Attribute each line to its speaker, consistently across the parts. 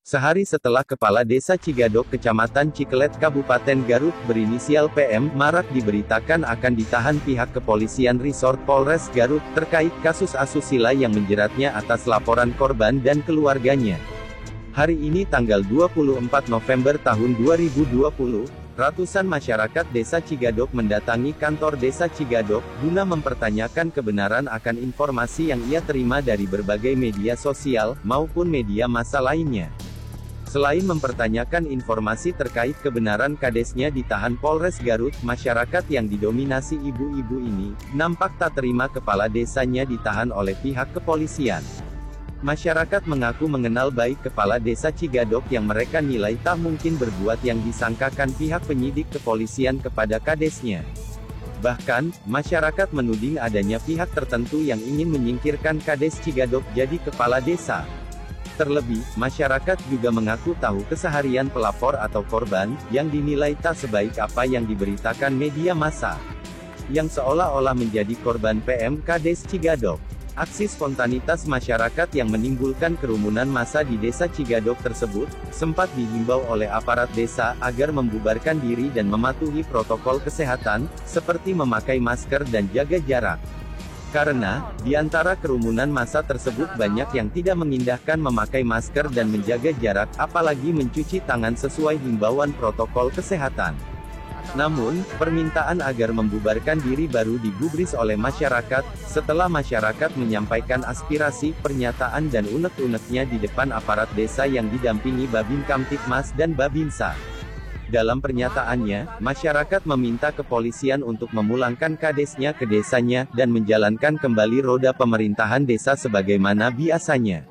Speaker 1: Sehari setelah Kepala Desa Cigadok Kecamatan Cikelet Kabupaten Garut berinisial PM marak diberitakan akan ditahan pihak kepolisian Resort Polres Garut terkait kasus asusila yang menjeratnya atas laporan korban dan keluarganya. Hari ini tanggal 24 November tahun 2020, ratusan masyarakat Desa Cigadok mendatangi kantor Desa Cigadok guna mempertanyakan kebenaran akan informasi yang ia terima dari berbagai media sosial maupun media massa lainnya. Selain mempertanyakan informasi terkait kebenaran kadesnya ditahan Polres Garut, masyarakat yang didominasi ibu-ibu ini nampak tak terima kepala desanya ditahan oleh pihak kepolisian. Masyarakat mengaku mengenal baik Kepala Desa Cigadok yang mereka nilai tak mungkin berbuat yang disangkakan pihak penyidik kepolisian kepada kadesnya. Bahkan, masyarakat menuding adanya pihak tertentu yang ingin menyingkirkan Kades Cigadok jadi kepala desa. Terlebih, masyarakat juga mengaku tahu keseharian pelapor atau korban, yang dinilai tak sebaik apa yang diberitakan media massa. Yang seolah-olah menjadi korban PM Kades Cigadok. Aksi spontanitas masyarakat yang menimbulkan kerumunan massa di Desa Cigadok tersebut, sempat dihimbau oleh aparat desa agar membubarkan diri dan mematuhi protokol kesehatan, seperti memakai masker dan jaga jarak. Karena, di antara kerumunan massa tersebut banyak yang tidak mengindahkan memakai masker dan menjaga jarak, apalagi mencuci tangan sesuai himbauan protokol kesehatan. Namun, permintaan agar membubarkan diri baru digubris oleh masyarakat, setelah masyarakat menyampaikan aspirasi, pernyataan dan unek-uneknya di depan aparat desa yang didampingi Babin Kamtibmas dan Babinsa. Dalam pernyataannya, masyarakat meminta kepolisian untuk memulangkan kadesnya ke desanya, dan menjalankan kembali roda pemerintahan desa sebagaimana biasanya.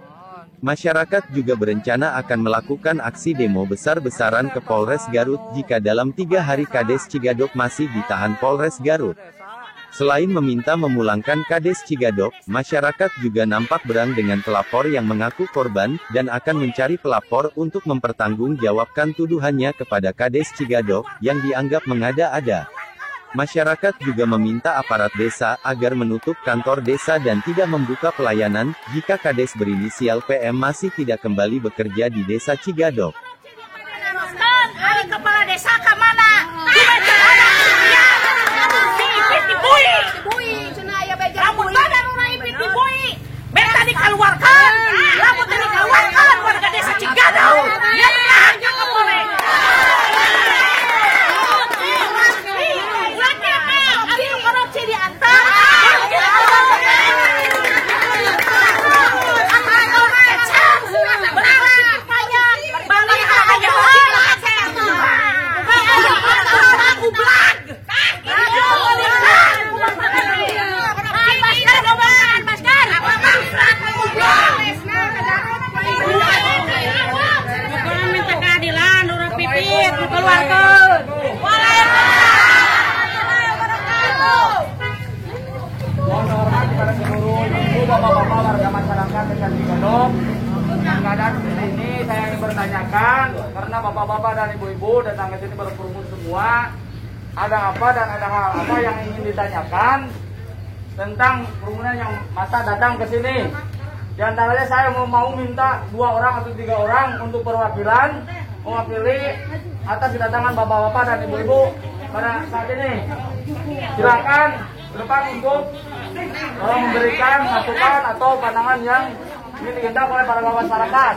Speaker 1: Masyarakat juga berencana akan melakukan aksi demo besar-besaran ke Polres Garut, jika dalam 3 hari Kades Cigadok masih ditahan Polres Garut. Selain meminta memulangkan Kades Cigadok, masyarakat juga nampak berang dengan pelapor yang mengaku korban, dan akan mencari pelapor untuk mempertanggungjawabkan tuduhannya kepada Kades Cigadok, yang dianggap mengada-ada. Masyarakat juga meminta aparat desa, agar menutup kantor desa dan tidak membuka pelayanan, jika Kades berinisial PM masih tidak kembali bekerja di Desa Cigadok.
Speaker 2: Hari kepala desa ke mana? Rambut badan ulah ipit dibui. Beta dikeluarkan. Rambut dikeluarkan warga Desa Cigadok. Yang hanya kepala. Abi korupsi diantar.
Speaker 3: Bapak-bapak warga masyarakat Desa Cigadok, yang keadaan seperti ini saya ingin bertanyakan, karena bapak-bapak dan ibu-ibu datang ke sini berkerumun semua, ada apa dan ada hal apa yang ingin ditanyakan tentang kerumunan yang massa datang ke sini. Di antaranya saya mau minta 2 orang atau 3 orang untuk perwakilan mewakili atas kedatangan bapak-bapak dan ibu-ibu pada saat ini. Silakan ke depan untuk memberikan masukan atau pandangan yang ingin digendap oleh para masyarakat.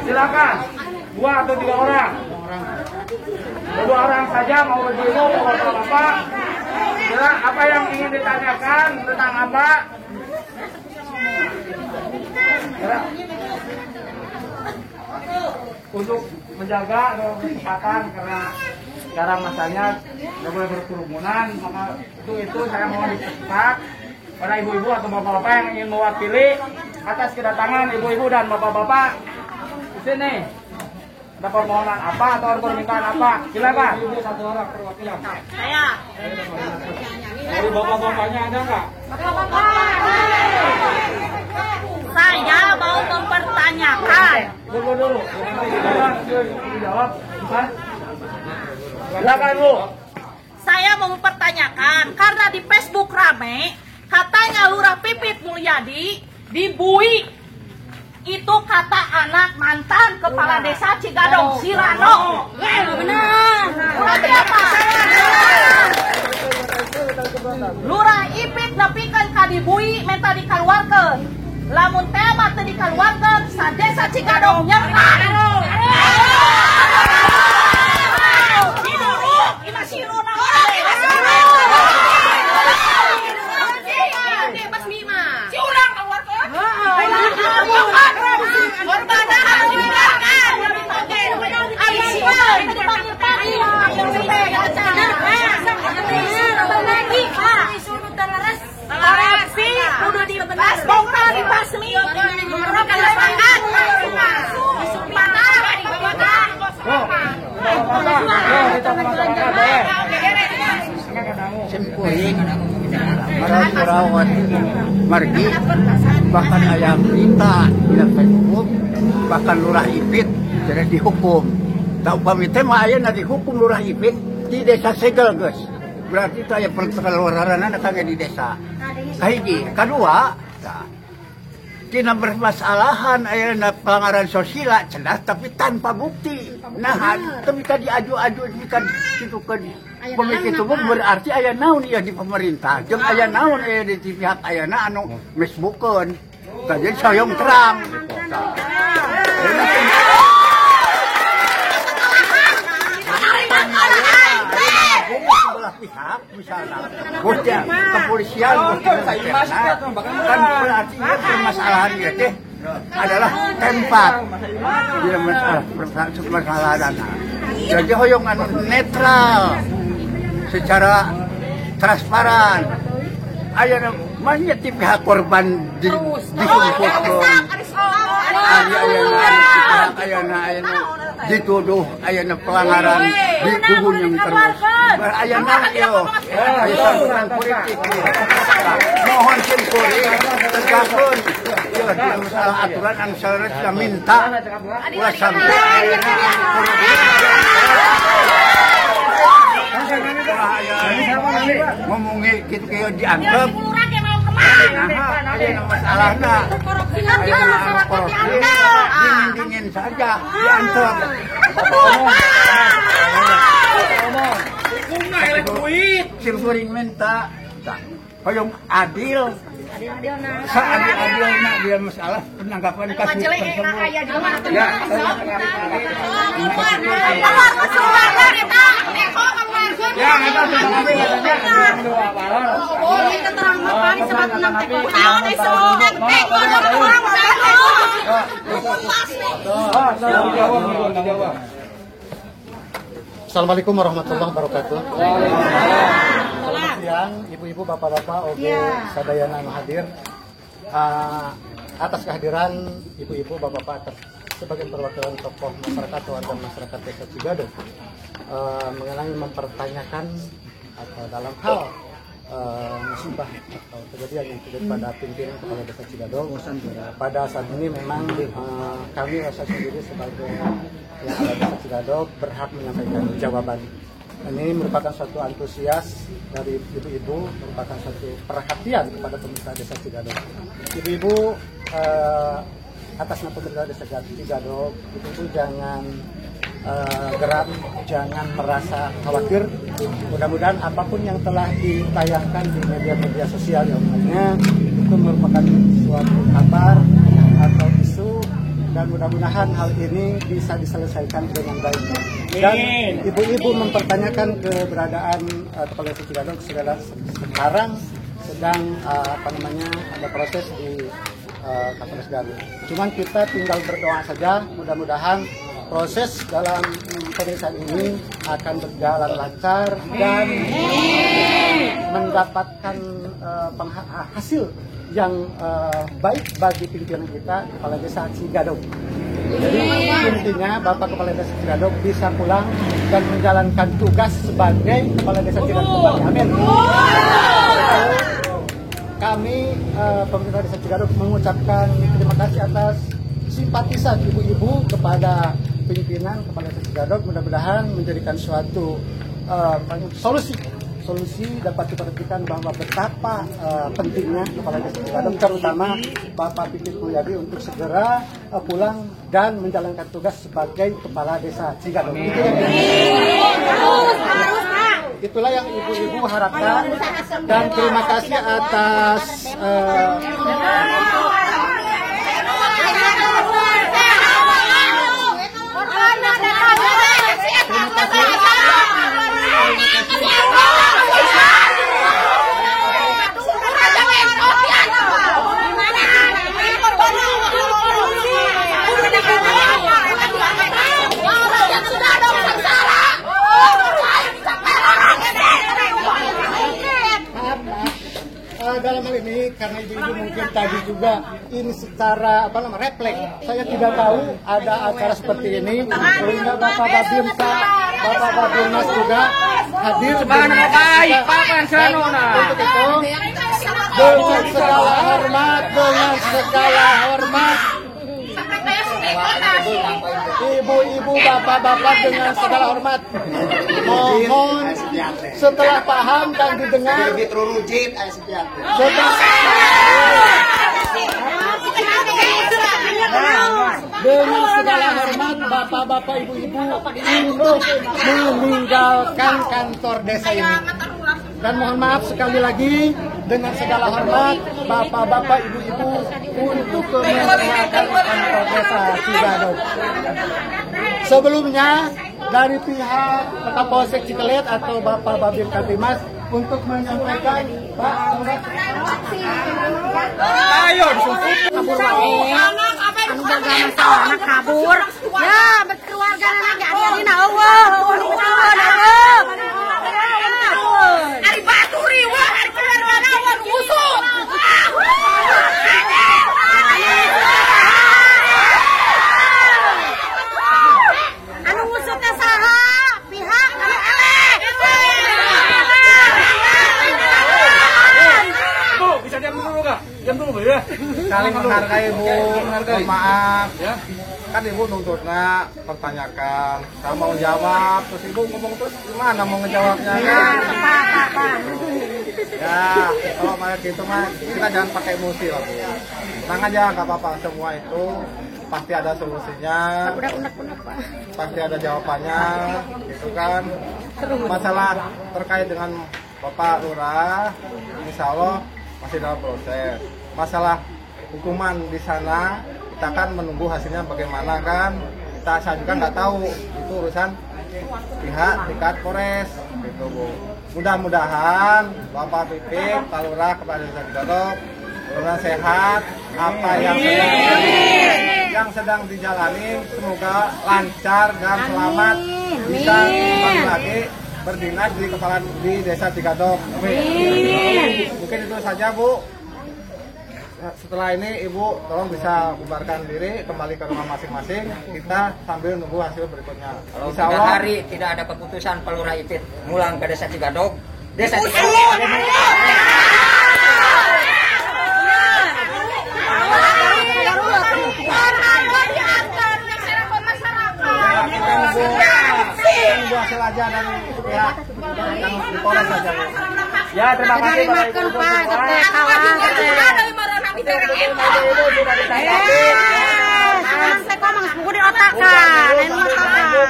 Speaker 3: Silakan 2 atau 3 orang. 2 orang saja, mau ibu mau bapak. Silakan, apa yang ingin ditanyakan tentang apa? Untuk menjaga kesehatan, karena sekarang masanya tidak boleh berkerumunan, maka itu saya mohon dipercepat pada ibu-ibu atau bapak-bapak yang ingin mewakili atas kedatangan ibu-ibu dan bapak-bapak di sini. Ada permohonan apa atau permintaan apa? Silakan. Ibu 1 orang perwakilan.
Speaker 2: Saya.
Speaker 3: Dari bapak-bapaknya ada nggak?
Speaker 2: Bapak-bapak. Saya mau mempertanyakan.
Speaker 3: Dulu. Dijawab. Silakan Bu.
Speaker 2: Saya mau mempertanyakan karena di Facebook rame katanya Lurah Pipit Mulyadi Dibui. Itu kata anak mantan kepala desa Cigadong, si Rano. Benar. Berarti apa? Lurah Ipit nepikeun ka dibui minta dikeluarkeun. Lamun teh mah teu dikeluarkeun, sa desa Cigadong nyerah. Siduruk, ima siruna. Mas Mima. Si urang keluarkeun. Korban harus dibenarkan. Koreksi udah dibahas, bongkar dibasmi.
Speaker 4: Simpuling merawat margi, bahkan ayam berita di Facebook, bahkan Lurah Ipit jadi dihukum. Tak upami teh mah aya dihukum Lurah Ipit di desa Segel, guys. Berarti itu aya perkeluaran kangge di desa. Kahiji, kadua, tina bermasalahan aya pelanggaran sosial cedas tapi tanpa bukti. Nah, tapi tadi aju-aju kan kitu kan pemikir itu berarti aya naon ieu di pemerintah. Jeung aya naon aya di pihak ayana anu mesbukeun. Jadi soyong terang. Pihak misalnya bosnya kepolisian kan berarti permasalahan itu adalah tempat dia permasalahan jadi hoyong anu netral secara transparan aya banyak di pihak korban dikumpulkan ayana dituduh ayana pelanggaran di gugun yang terus ayana yo sambutan politik mohon simpuri tegakun yo di masalah aturan anu saeureusna minta ulah sampai ngomongi kitu kieu dianggap ayana masalahna ayana korupsi dingin saja dianggap simpuring minta hoyong adil seadil-adilna dia masalah penangkapan kasus tersebut ya
Speaker 5: Assalamualaikum warahmatullahi wabarakatuh. Selamat siang, ibu-ibu, bapak-bapak, oke, sadayana yang hadir. Atas kehadiran ibu-ibu, bapak-bapak, sebagai perwakilan tokoh masyarakat, warga masyarakat desa Cigadong, mengenai mempertanyakan atau dalam hal musibah atau kejadian yang terjadi pada pimpinan kepala desa Cigadong. Pada saat ini memang kami rasa sendiri sebagai yang ada desa Cigadong berhak menyampaikan jawaban. Ini merupakan suatu antusias dari ibu-ibu, merupakan suatu perhatian kepada pemerintah desa Cigadong. Ibu-ibu atas nama pemerintah desa Cigadong, ibu-ibu jangan geram, jangan merasa khawatir. Mudah-mudahan apapun yang telah ditayangkan di media-media sosial yang lainnya itu merupakan suatu kabar atau isu, dan mudah-mudahan hal ini bisa diselesaikan dengan baik. Dan ibu-ibu mempertanyakan keberadaan kepala desa Cigadong sekarang sedang ada proses di Kapolres Garut. Cuman kita tinggal berdoa saja, mudah-mudahan proses dalam pemeriksaan ini akan berjalan lancar dan mendapatkan hasil yang baik bagi pimpinan kita, Kepala Desa Cigadong. Jadi intinya Bapak Kepala Desa Cigadong bisa pulang dan menjalankan tugas sebagai Kepala Desa Cigadong kembali. Amin. Kami pemerintah Desa Cigadong mengucapkan terima kasih atas simpatisan ibu-ibu kepada pimpinan Kepala Desa Cigadong. Mudah-mudahan menjadikan suatu solusi solusi dapat diperhatikan bahwa betapa pentingnya Kepala Desa Cigadok, terutama Bapak Pipit Mulyadi untuk segera pulang dan menjalankan tugas sebagai Kepala Desa Cigadok. Itulah yang ibu-ibu harapkan, dan terima kasih atas dalam hal ini karena ibu-ibu mungkin tadi juga ini secara refleks, saya tidak tahu ada acara seperti ini, sehingga Bapak Babirnas juga hadir untuk itu dengan segala hormat ibu-ibu, bapak-bapak, dengan segala hormat mohon setelah paham dan didengar dengan segala hormat bapak-bapak, ibu-ibu untuk meninggalkan kantor desa ini. Dan mohon maaf sekali lagi dengan segala hormat bapak-bapak, ibu-ibu untuk meninggalkan kantor desa Cigadok. Sebelumnya dari pihak Kapolsek Cikelet atau Bapak Babin Katimas untuk menyampaikan Pak ayo kabur anu boga masalah anak kabur ya berkeluarga anak gak ada dina
Speaker 2: Ari baturi wah ari keluarga naon musuh. Anu musuh teh saha? Pihak anu eleh.
Speaker 3: Bu, bisa diam dulu enggak? Diam dulu ya.
Speaker 6: Saling menghargai, Bu. Mohon maaf ya. Kan ibu nuntutnya pertanyakan, saya mau jawab, terus ibu ngomong terus gimana mau ngejawabnya kan? Ya, kalau kayak gitu mah kita jangan pakai emosi lah, Bu. Tenang aja, nggak apa-apa, semua itu pasti ada solusinya, pasti ada jawabannya, gitu kan? Masalah terkait dengan Bapak Lurah, insya Allah masih dalam proses. Masalah hukuman di sana kita kan menunggu hasilnya bagaimana kan, saya juga nggak tahu, itu urusan pihak tingkat Polres gitu, Bu. Mudah-mudahan Bapak Pipit, Pak Lurah, Kepala Desa Cigadok dengan sehat, apa yang sedang dijalani semoga lancar dan selamat, bisa kembali lagi berdinas di Desa Cigadok. Mungkin itu saja, Bu. Setelah ini Ibu tolong bisa bubarkan diri, kembali ke rumah masing-masing, kita sambil nunggu hasil berikutnya.
Speaker 7: Kalau tiga hari tidak ada keputusan Pak Lurah Ipit ngulang ke Desa Cigadok, Desa Cigadok
Speaker 6: hasil aja dari pihak yang di Polres saja, Bu.
Speaker 3: Ya, terima kasih Bapak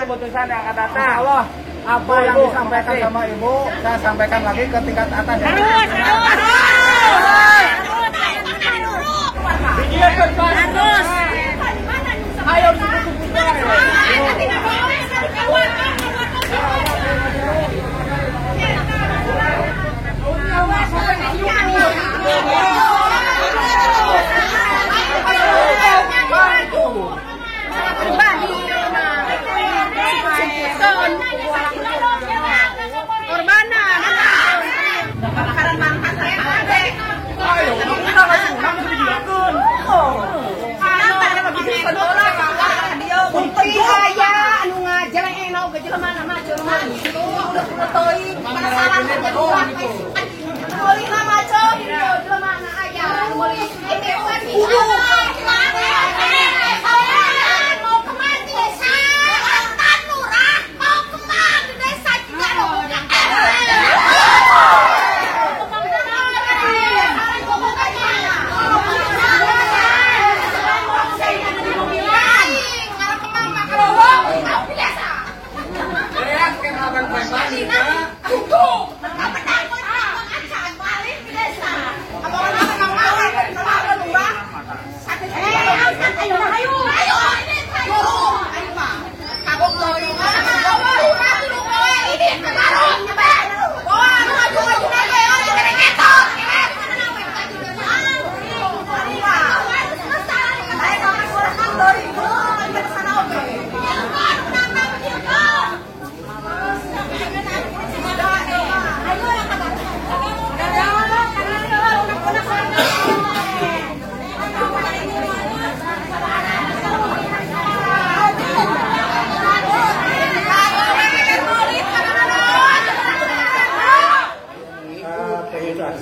Speaker 3: keputusan yang akan datang.
Speaker 6: Allah, apa yang disampaikan sama Ibu, saya sampaikan lagi ke tingkat atas.
Speaker 2: Ayo
Speaker 3: akan prestasi Pak.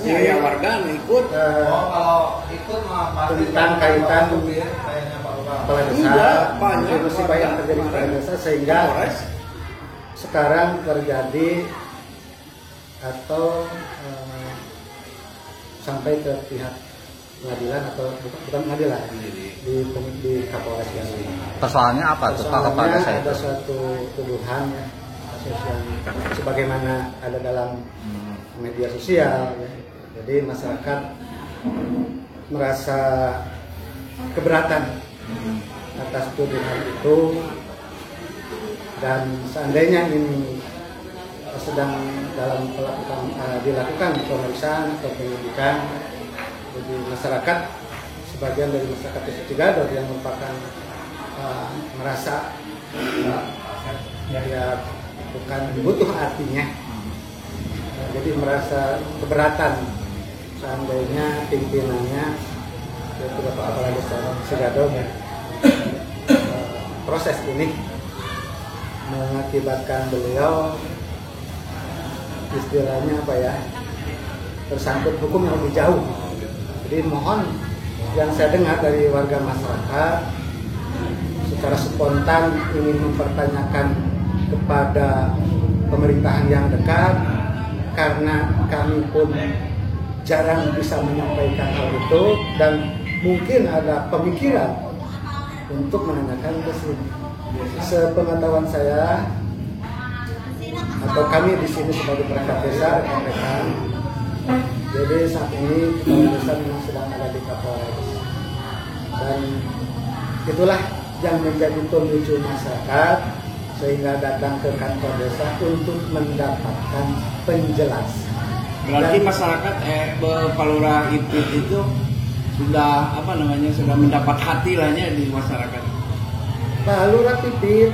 Speaker 4: Ya, warga ikut tentang kaitan kepala desa, musibah yang terjadi di kepala desa sehingga sekarang terjadi atau sampai ke pihak pengadilan atau bukan pengadilan di Kapolres Garut.
Speaker 8: Persoalannya apa tuh Pak kepala desa itu?
Speaker 4: Ada suatu tuduhan ya, kasus yang sebagaimana ada dalam media sosial ya. Jadi masyarakat merasa keberatan atas tuduhan itu, dan seandainya ini sedang dalam dilakukan pemeriksaan atau penyidikan, jadi masyarakat, sebagian dari masyarakat Desa Cigadog yang merupakan merasa ya bukan butuh artinya, jadi merasa keberatan seandainya pimpinannya yaitu Bapak Kepala Desa Cigadog proses ini mengakibatkan beliau istilahnya apa ya, tersangkut hukum yang lebih jauh. Jadi mohon, yang saya dengar dari warga masyarakat secara spontan ingin mempertanyakan kepada pemerintahan yang dekat, karena kami pun jarang bisa menyampaikan hal itu dan mungkin ada pemikiran untuk menanyakan ke sini. Sepengetahuan saya atau kami di sini sebagai perangkat desa rekan-rekan, jadi saat ini kepala desa memang sedang ada di Kapolres, dan itulah yang menjadi pemicu masyarakat sehingga datang ke kantor desa untuk mendapatkan penjelasan.
Speaker 3: Berarti masyarakat Palura Ipit itu sudah sudah mendapat hati lahnya di masyarakat.
Speaker 4: Palura Ipit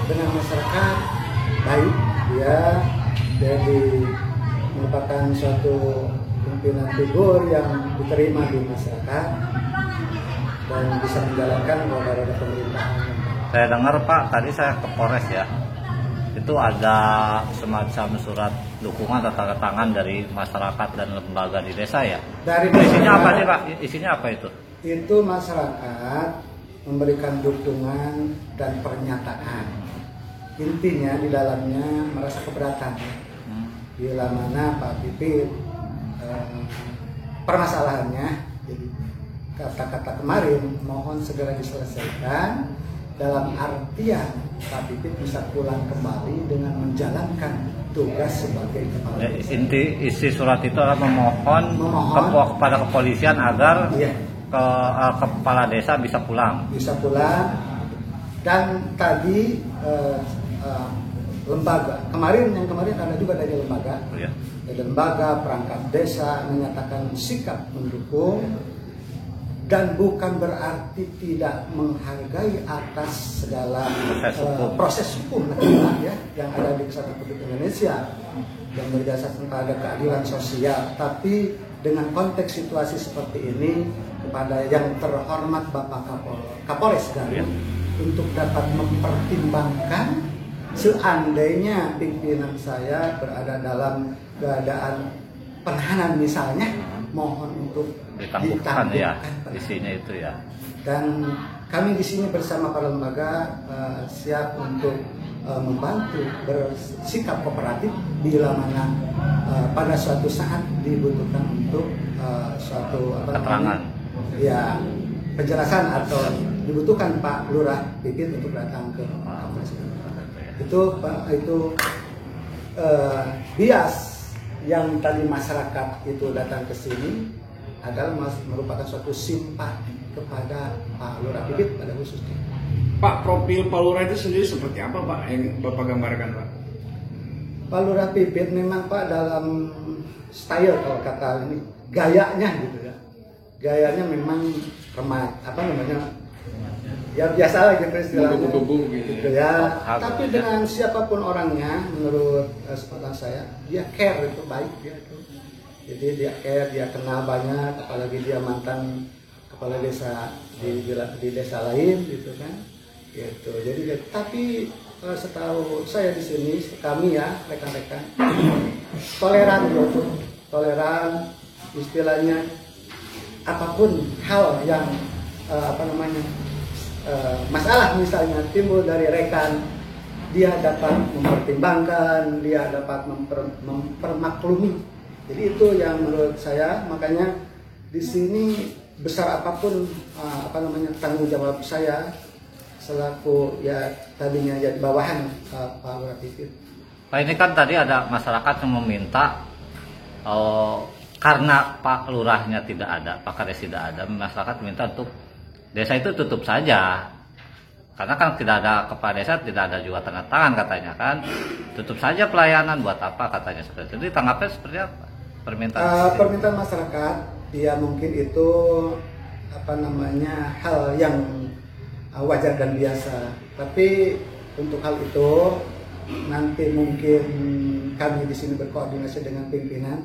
Speaker 4: dengan masyarakat baik, dia jadi merupakan suatu pimpinan figur yang diterima di masyarakat dan bisa menjalankan roda-roda pemerintahan.
Speaker 8: Saya dengar Pak, tadi saya ke Polres ya, itu ada semacam surat dukungan atau tanda tangan dari masyarakat dan lembaga di desa ya. Isinya apa sih Pak? Isinya apa itu?
Speaker 4: Itu masyarakat memberikan dukungan dan pernyataan. Intinya di dalamnya merasa keberatan. Bila mana Pak Pipit permasalahannya, jadi kata-kata kemarin mohon segera diselesaikan, dalam artian Pak Pipit bisa pulang kembali dengan menjalankan tugas sebagai kepala desa.
Speaker 8: Isi surat itu adalah memohon kepada kepolisian agar kepala desa bisa pulang.
Speaker 4: Bisa pulang, dan tadi lembaga kemarin ada juga dari lembaga, dari lembaga perangkat desa menyatakan sikap mendukung. Dan bukan berarti tidak menghargai atas segala proses hukum ya, yang ada di Kesatuan Republik Indonesia yang berdasarkan pada keadilan sosial. Tapi dengan konteks situasi seperti ini, kepada yang terhormat Bapak Kapolres Garut untuk dapat mempertimbangkan seandainya pimpinan saya berada dalam keadaan penahanan misalnya, mohon untuk
Speaker 8: ditangguhkan ya, isinya itu ya.
Speaker 4: Dan kami di sini bersama para lembaga siap untuk membantu bersikap kooperatif bila mana pada suatu saat dibutuhkan untuk suatu
Speaker 8: keterangan,
Speaker 4: ya penjelasan atau dibutuhkan Pak Lurah Pipit untuk datang ke Kapolres. Itu
Speaker 5: bias yang tadi masyarakat itu datang ke sini adalah merupakan suatu simpati kepada Pak Lurah Pipit pada khususnya.
Speaker 3: Pak, profil Pak Lurah itu sendiri seperti apa Pak yang Bapak gambarkan Pak?
Speaker 5: Pak Lurah Pipit memang Pak dalam style kalau kata ini gayanya gitu ya. Gayanya memang remat, apa namanya? Ya biasa lah gitu istilahnya. Gitu ya. Tapi dengan siapapun orangnya menurut sepengetahuan saya, dia care itu baik dia itu. Jadi dia care, dia kenal banyak, apalagi dia mantan kepala desa di desa lain gitu kan. Gitu. Jadi tapi setahu saya di sini kami ya rekan-rekan toleran gitu, toleran istilahnya apapun hal yang masalah misalnya timbul dari rekan, dia dapat mempertimbangkan, dia dapat mempermaklumi. Jadi itu yang menurut saya, makanya di sini besar apapun tanggung jawab saya selaku ya tadinya jadi bawahan Pak Lurah Pipit.
Speaker 8: Pak, ini kan tadi ada masyarakat yang meminta karena Pak Lurahnya tidak ada, Pak Kades tidak ada, masyarakat minta untuk desa itu tutup saja. Karena kan tidak ada kepala desa, tidak ada juga tanda tangan katanya kan. Tutup saja pelayanan, buat apa katanya seperti itu. Jadi tanggapnya seperti apa?
Speaker 5: Permintaan masyarakat, ya mungkin itu hal yang wajar dan biasa. Tapi untuk hal itu nanti mungkin kami di sini berkoordinasi dengan pimpinan,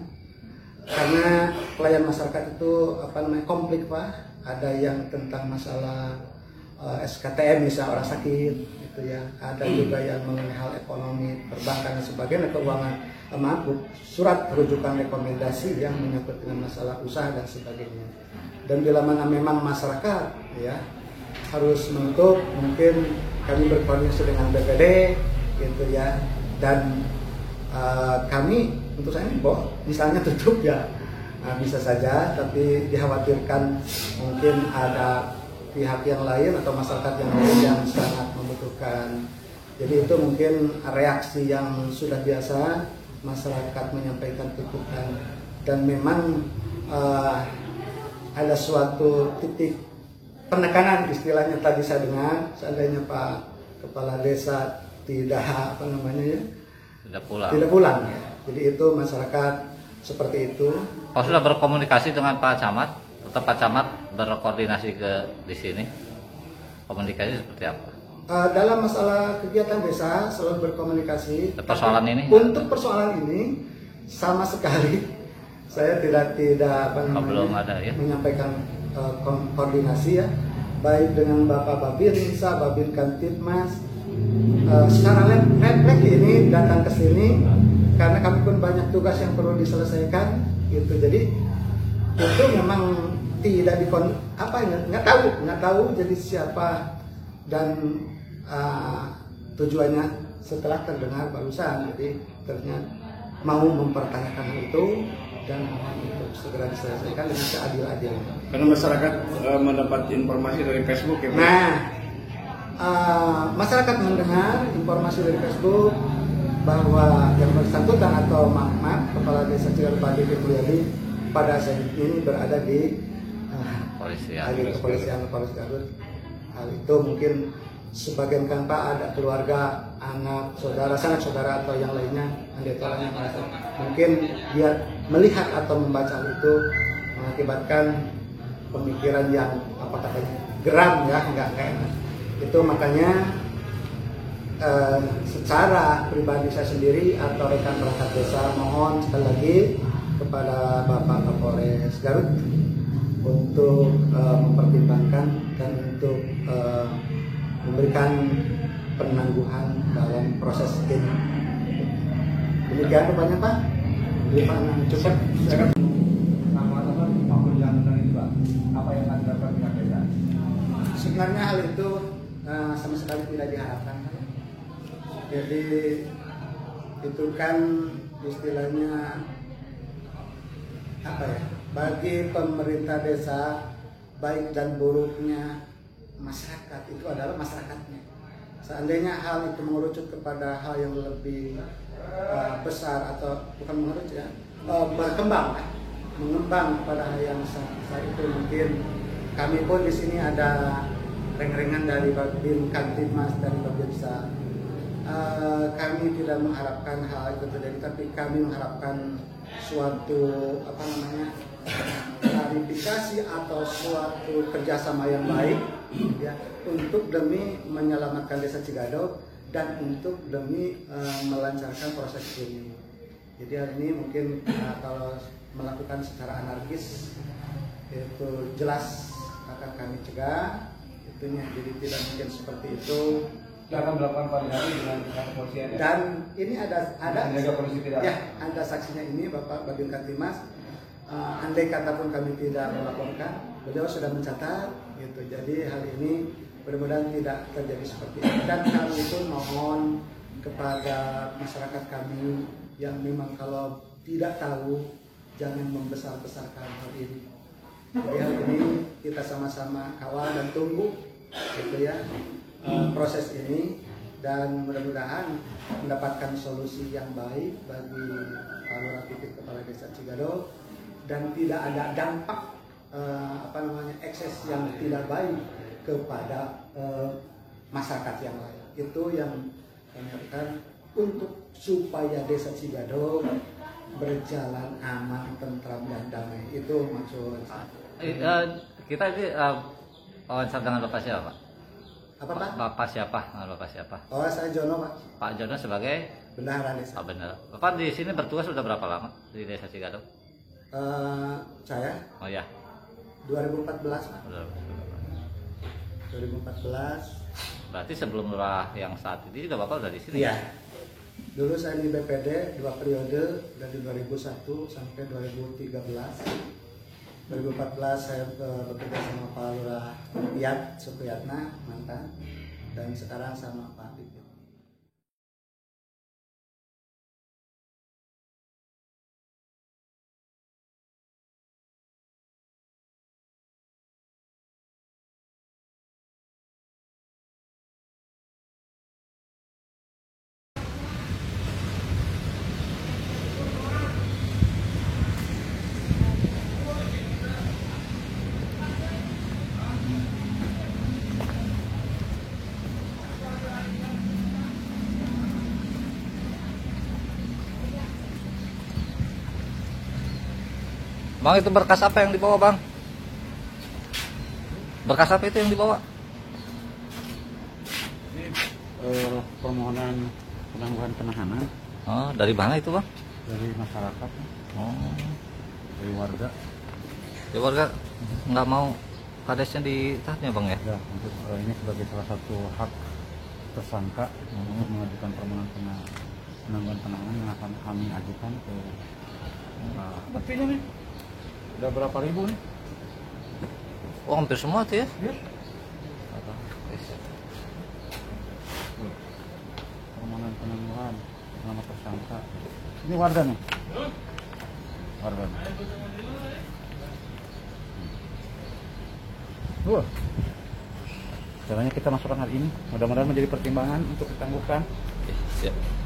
Speaker 5: karena pelayan masyarakat itu komplit Pak. Ada yang tentang masalah SKTM misalnya orang sakit gitu ya. Ada juga yang mengenai hal ekonomi, perbankan dan sebagainya, keuangan, surat rujukan rekomendasi yang menyangkut dengan masalah usaha dan sebagainya. Dan bila mana memang masyarakat ya harus menutup, mungkin kami berkoordinasi dengan BPD gitu ya, dan kami untuk saya ini misalnya tutup ya bisa saja, tapi dikhawatirkan mungkin ada pihak yang lain atau masyarakat yang lain yang sangat membutuhkan. Jadi itu mungkin reaksi yang sudah biasa masyarakat menyampaikan tuntutan, dan memang ada suatu titik penekanan istilahnya tadi saya dengar, seandainya Pak Kepala Desa tidak pulang ya. Jadi itu masyarakat seperti itu.
Speaker 8: Kalau sudah berkomunikasi dengan Pak Camat, tetap Pak Camat berkoordinasi di sini. Komunikasi seperti apa?
Speaker 5: Dalam masalah kegiatan desa selalu berkomunikasi.
Speaker 8: Persoalan ini?
Speaker 5: Untuk persoalan ini sama sekali saya tidak
Speaker 8: belum ada ya?
Speaker 5: Menyampaikan koordinasi ya, baik dengan Bapak Babinsa, Babin Kantipmas. Secara refleks ini datang ke sini karena kami pun banyak tugas yang perlu diselesaikan gitu. Jadi itu memang tidak nggak tahu jadi siapa dan tujuannya setelah terdengar barusan. Jadi ternyata mau mempertanyakan hal itu dan untuk segera diselesaikan dengan seadil-adilnya.
Speaker 3: Karena masyarakat mendapat informasi dari Facebook ya Pak?
Speaker 5: Nah, masyarakat mendengar informasi dari Facebook bahwa yang bersangkutan atau Mahmat Kepala Desa Cigadog Padi Mulyadi pada saat ini berada di kepolisian Polres Garut. Hal itu mungkin sebagian kan Pak ada keluarga, anak, saudara, sanak saudara atau yang lainnya, mungkin dia melihat atau membaca hal itu mengakibatkan pemikiran yang geram ya, enggak enak. Itu makanya secara pribadi saya sendiri atau rekan perangkat desa mohon sekali lagi kepada Bapak Kapolres Garut untuk mempertimbangkan dan untuk memberikan penangguhan dalam proses ini. Demikian rupanya Pak. Cukup.
Speaker 6: Apa yang akan dilakukan pihak desa?
Speaker 5: Sebenarnya hal itu sama sekali tidak diharapkan. Jadi itu kan istilahnya bagi pemerintah desa baik dan buruknya masyarakat itu adalah masyarakatnya. seandainya hal itu mengerucut kepada hal yang lebih besar atau bukan mengerucut ya, mengembang pada hal yang besar itu, mungkin kami pun di sini ada reng-rengan dari Babin Kamtibmas, dari Babinsa. Kami tidak mengharapkan hal itu terjadi, tapi kami mengharapkan suatu klarifikasi atau suatu kerjasama yang baik ya, untuk demi menyelamatkan Desa Cigadog dan untuk demi melancarkan proses ini. Jadi hal ini mungkin kalau melakukan secara anarkis itu jelas akan kami cegah itunya, jadi tidak mungkin seperti itu.
Speaker 3: Kita akan melakukan koordinasi dengan kepolisian.
Speaker 5: Dan ini ada
Speaker 3: polisi tidak.
Speaker 5: Ya, ada saksinya ini Bapak Babin Kamtibmas. Andai kata pun kami tidak melaporkan, beliau sudah mencatat gitu. Jadi hal ini mudah-mudahan tidak terjadi seperti ini. Dan kami pun mohon kepada masyarakat kami yang memang kalau tidak tahu jangan membesar-besarkan hal ini. Jadi hal ini kita sama-sama kawal dan tunggu gitu ya, proses ini, dan mudah-mudahan mendapatkan solusi yang baik bagi Pak Lurah Pipit Kepala Desa Cigadog dan tidak ada dampak ekses yang tidak baik kepada masyarakat yang lain. Itu yang kami harapkan untuk supaya Desa Cigadog berjalan aman, tentram dan damai. Itu maksud
Speaker 8: kita ini wawancara dengan Bapak siapa, Pak?
Speaker 5: Apa Pak?
Speaker 8: Bapak siapa? Bapak siapa?
Speaker 5: Oh, saya Jono Pak.
Speaker 8: Pak Jono sebagai
Speaker 5: bendahara desa.
Speaker 8: Bendahara. Bapak di sini bertugas sudah berapa lama di Desa Cigadog?
Speaker 5: Saya?
Speaker 8: Oh ya.
Speaker 5: 2014 Pak. 2014.
Speaker 8: Berarti sebelum lurah yang saat ini juga Bapak udah di sini?
Speaker 5: Iya. Dulu saya di BPD 2 periode dari 2001 sampai 2013. 2014 saya bekerja sama Pak Lurah Yat Supriyatna mantan, dan sekarang sama Pak Pipit.
Speaker 8: Bang, itu berkas apa yang dibawa, Bang? Berkas apa itu yang dibawa?
Speaker 4: Permohonan penangguhan penahanan.
Speaker 8: Oh, dari mana itu, Bang?
Speaker 4: Dari masyarakat.
Speaker 8: Oh,
Speaker 4: Dari warga.
Speaker 8: ya warga nggak mau kadesnya ditahannya, Bang ya?
Speaker 4: Ya, untuk ini sebagai salah satu hak tersangka untuk mengajukan permohonan penangguhan penahanan yang akan kami ajukan ke
Speaker 3: Buktinya nih. Udah berapa ribu nih?
Speaker 8: Oh, hampir semua tuh ya?
Speaker 3: Iya.
Speaker 4: permohonan penangguhan nama tersangka. Ini warga nih. Warga. Caranya kita masukkan hal ini. Mudah-mudahan menjadi pertimbangan untuk ditangguhkan.
Speaker 8: Siap.